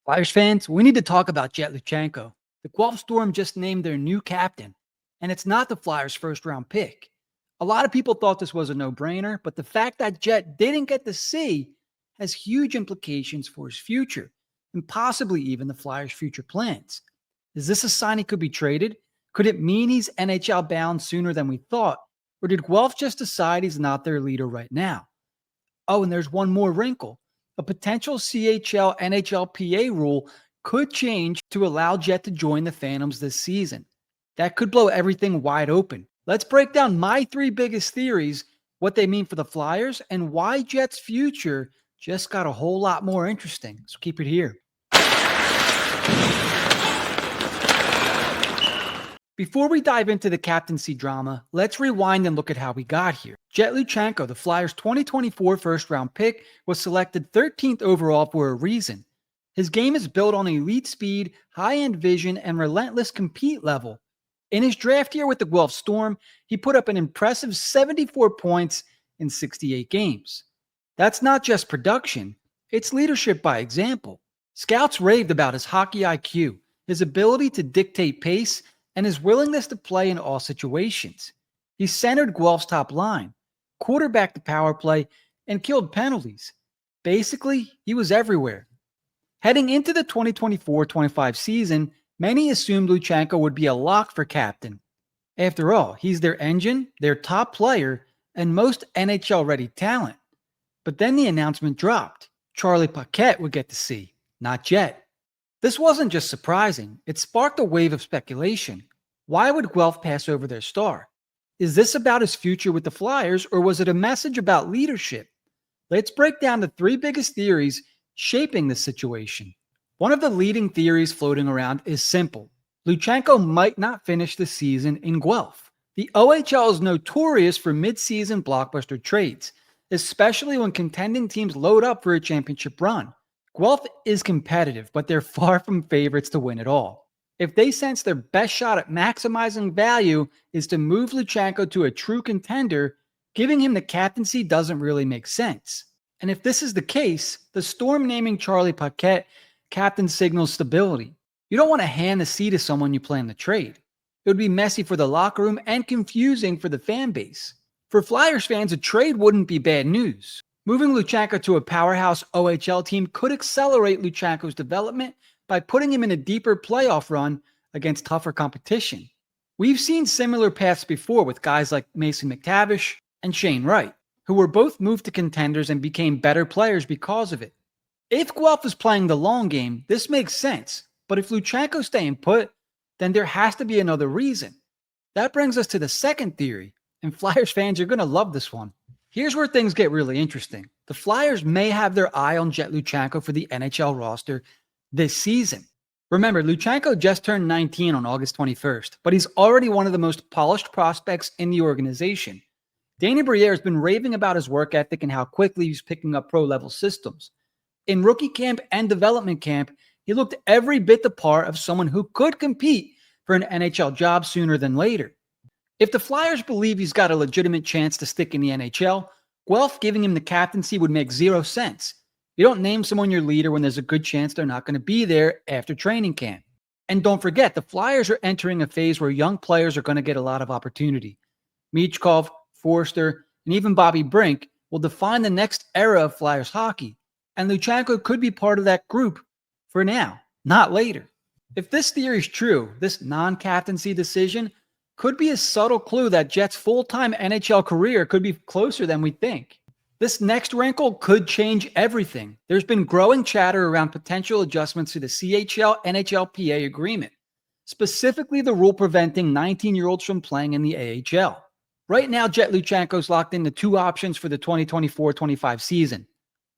Flyers fans, we need to talk about Jett Luchanko. The Guelph Storm just named their new captain, and it's not the Flyers' first round pick. A lot of people thought this was a no brainer, but the fact that Jett didn't get the C has huge implications for his future and possibly even the Flyers' future plans. Is this a sign he could be traded? Could it mean he's NHL bound sooner than we thought? Or did Guelph just decide he's not their leader right now? Oh, and there's one more wrinkle. A potential CHL NHLPA rule could change to allow Jett to join the Phantoms this season. That could blow everything wide open. Let's break down my three biggest theories, what they mean for the Flyers, and why Jett's future just got a whole lot more interesting. So keep it here. Before we dive into the captaincy drama, let's rewind and look at how we got here. Jett Luchanko, the Flyers' 2024 first-round pick, was selected 13th overall for a reason. His game is built on elite speed, high-end vision, and relentless compete level. In his draft year with the Guelph Storm, he put up an impressive 74 points in 68 games. That's not just production, it's leadership by example. Scouts raved about his hockey IQ, his ability to dictate pace, and his willingness to play in all situations. He centered Guelph's top line, quarterbacked the power play, and killed penalties. Basically, he was everywhere. Heading into the 2024-25 season, many assumed Luchanko would be a lock for captain. After all, he's their engine, their top player, and most NHL-ready talent. But then the announcement dropped. Charlie Paquette would get the C, not Jett. This wasn't just surprising, it sparked a wave of speculation. Why would Guelph pass over their star? Is this about his future with the Flyers, or was it a message about leadership? Let's break down the three biggest theories shaping this situation. One of the leading theories floating around is simple. Luchanko might not finish the season in Guelph. The OHL is notorious for mid-season blockbuster trades, especially when contending teams load up for a championship run. Guelph is competitive, but they're far from favorites to win it all. If they sense their best shot at maximizing value is to move Luchanko to a true contender, giving him the captaincy doesn't really make sense. And if this is the case, the Storm naming Charlie Paquette captain signals stability. You don't want to hand the C to someone you plan to trade. It would be messy for the locker room and confusing for the fan base. For Flyers fans, a trade wouldn't be bad news. Moving Luchanko to a powerhouse OHL team could accelerate Luchanko's development by putting him in a deeper playoff run against tougher competition. We've seen similar paths before with guys like Mason McTavish and Shane Wright, who were both moved to contenders and became better players because of it. If Guelph is playing the long game, this makes sense, but if Luchanko's staying put, then there has to be another reason. That brings us to the second theory, and Flyers fans are going to love this one. Here's where things get really interesting. The Flyers may have their eye on Jett Luchanko for the NHL roster this season. Remember, Luchanko just turned 19 on August 21st, but he's already one of the most polished prospects in the organization. Danny Briere has been raving about his work ethic and how quickly he's picking up pro-level systems. In rookie camp and development camp, he looked every bit the part of someone who could compete for an NHL job sooner than later. If the Flyers believe he's got a legitimate chance to stick in the NHL, Guelph giving him the captaincy would make zero sense. You don't name someone your leader when there's a good chance they're not going to be there after training camp. And don't forget, the Flyers are entering a phase where young players are going to get a lot of opportunity. Michkov, Forster, and even Bobby Brink will define the next era of Flyers hockey. And Luchanko could be part of that group for now, not later. If this theory is true, this non-captaincy decision could be a subtle clue that Jett's full-time NHL career could be closer than we think. This next wrinkle could change everything. There's been growing chatter around potential adjustments to the CHL NHLPA agreement, specifically the rule preventing 19-year-olds from playing in the AHL. Right now, Jett Luchanko's locked into two options for the 2024-25 season.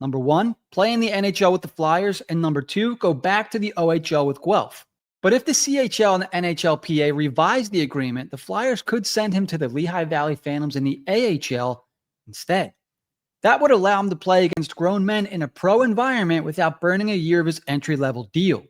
Number one, play in the NHL with the Flyers, and number two, go back to the OHL with Guelph. But if the CHL and NHLPA revise the agreement, the Flyers could send him to the Lehigh Valley Phantoms in the AHL instead. That would allow him to play against grown men in a pro environment without burning a year of his entry-level deal.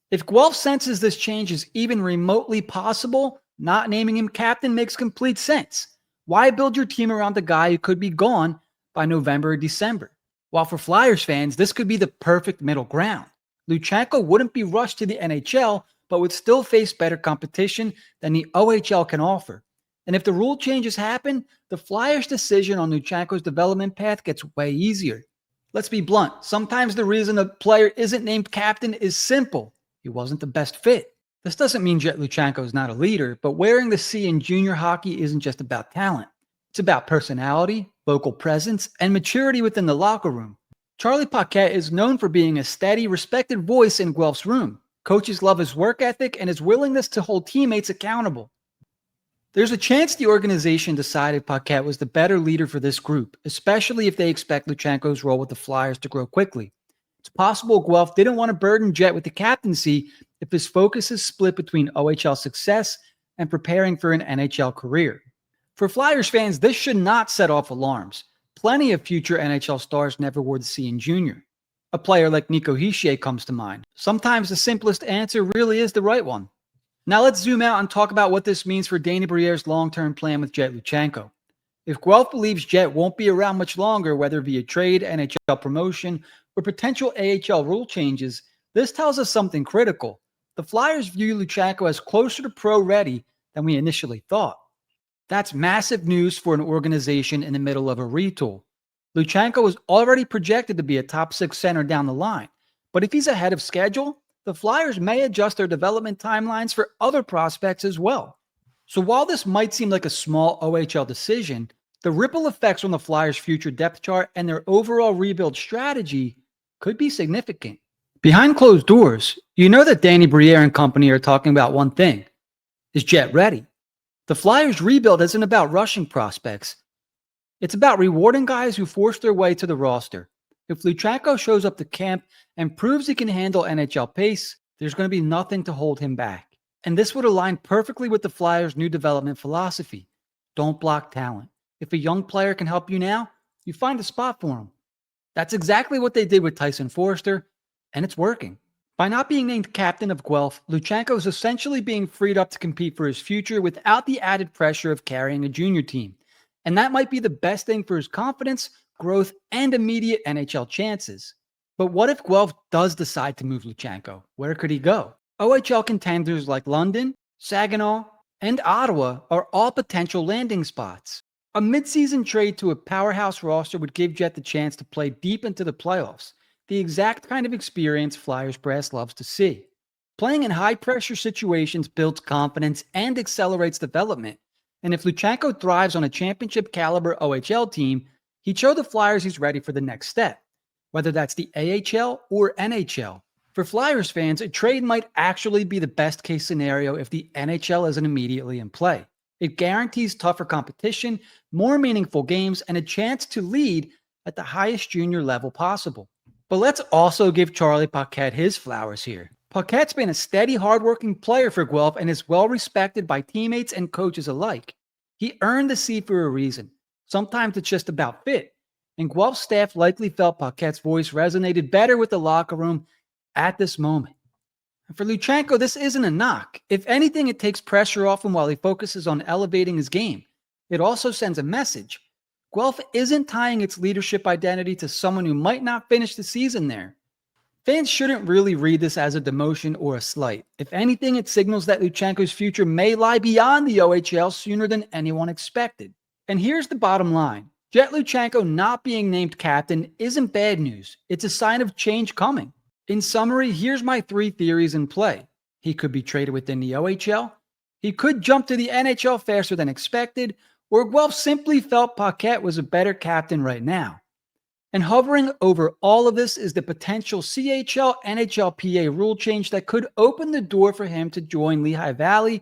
If Guelph senses this change is even remotely possible, not naming him captain makes complete sense. Why build your team around the guy who could be gone by November or December? While for Flyers fans, this could be the perfect middle ground. Luchanko wouldn't be rushed to the NHL, but would still face better competition than the OHL can offer. And if the rule changes happen, the Flyers' decision on Luchanko's development path gets way easier. Let's be blunt. Sometimes the reason a player isn't named captain is simple. He wasn't the best fit. This doesn't mean Jett Luchanko is not a leader, but wearing the C in junior hockey isn't just about talent. It's about personality, vocal presence, and maturity within the locker room. Charlie Paquette is known for being a steady, respected voice in Guelph's room. Coaches love his work ethic and his willingness to hold teammates accountable. There's a chance the organization decided Paquette was the better leader for this group, especially if they expect Luchanko's role with the Flyers to grow quickly. It's possible Guelph didn't want to burden Jett with the captaincy if his focus is split between OHL success and preparing for an NHL career. For Flyers fans, this should not set off alarms. Plenty of future NHL stars never wore the C in junior. A player like Nico Hischier comes to mind. Sometimes the simplest answer really is the right one. Now let's zoom out and talk about what this means for Danny Briere's long-term plan with Jett Luchanko. If Guelph believes Jett won't be around much longer, whether via trade, NHL promotion, or potential AHL rule changes, this tells us something critical. The Flyers view Luchanko as closer to pro-ready than we initially thought. That's massive news for an organization in the middle of a retool. Luchanko is already projected to be a top 6 center down the line, but if he's ahead of schedule, the Flyers may adjust their development timelines for other prospects as well. So while this might seem like a small OHL decision, the ripple effects on the Flyers' future depth chart and their overall rebuild strategy could be significant. Behind closed doors, you know that Danny Briere and company are talking about one thing. Is Jett ready? The Flyers' rebuild isn't about rushing prospects. It's about rewarding guys who force their way to the roster. If Luchanko shows up to camp and proves he can handle NHL pace, there's going to be nothing to hold him back. And this would align perfectly with the Flyers' new development philosophy. Don't block talent. If a young player can help you now, you find a spot for him. That's exactly what they did with Tyson Foerster, and it's working. By not being named captain of Guelph, Luchanko is essentially being freed up to compete for his future without the added pressure of carrying a junior team. And that might be the best thing for his confidence, growth, and immediate NHL chances. But what if Guelph does decide to move Luchanko? Where could he go? OHL contenders like London, Saginaw, and Ottawa are all potential landing spots. A midseason trade to a powerhouse roster would give Jett the chance to play deep into the playoffs, the exact kind of experience Flyers brass loves to see. Playing in high-pressure situations builds confidence and accelerates development. And if Luchanko thrives on a championship-caliber OHL team, he'd show the Flyers he's ready for the next step, whether that's the AHL or NHL. For Flyers fans, a trade might actually be the best-case scenario if the NHL isn't immediately in play. It guarantees tougher competition, more meaningful games, and a chance to lead at the highest junior level possible. But let's also give Charlie Paquette his flowers here. Paquette's been a steady, hardworking player for Guelph and is well respected by teammates and coaches alike. He earned the C for a reason. Sometimes it's just about fit. And Guelph's staff likely felt Paquette's voice resonated better with the locker room at this moment. And for Luchanko, this isn't a knock. If anything, it takes pressure off him while he focuses on elevating his game. It also sends a message. Guelph isn't tying its leadership identity to someone who might not finish the season there. Fans shouldn't really read this as a demotion or a slight. If anything, it signals that Luchanko's future may lie beyond the OHL sooner than anyone expected. And here's the bottom line. Jett Luchanko not being named captain isn't bad news. It's a sign of change coming. In summary, here's my 3 theories in play. He could be traded within the OHL. He could jump to the NHL faster than expected, or Guelph simply felt Paquette was a better captain right now. And hovering over all of this is the potential CHL NHLPA rule change that could open the door for him to join Lehigh Valley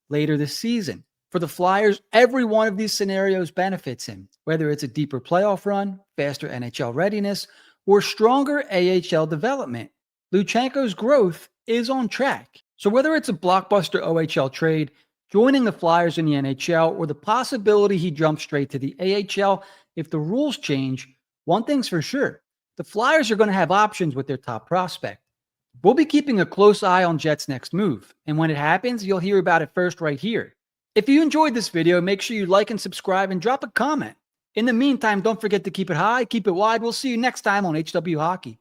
later this season. For the Flyers, every one of these scenarios benefits him, whether it's a deeper playoff run, faster NHL readiness, or stronger AHL development. Luchanko's growth is on track. So whether it's a blockbuster OHL trade, joining the Flyers in the NHL, or the possibility he jumps straight to the AHL if the rules change, one thing's for sure. The Flyers are going to have options with their top prospect. We'll be keeping a close eye on Jett's next move, and when it happens, you'll hear about it first right here. If you enjoyed this video, make sure you like and subscribe and drop a comment. In the meantime, don't forget to keep it high, keep it wide. We'll see you next time on HW Hockey.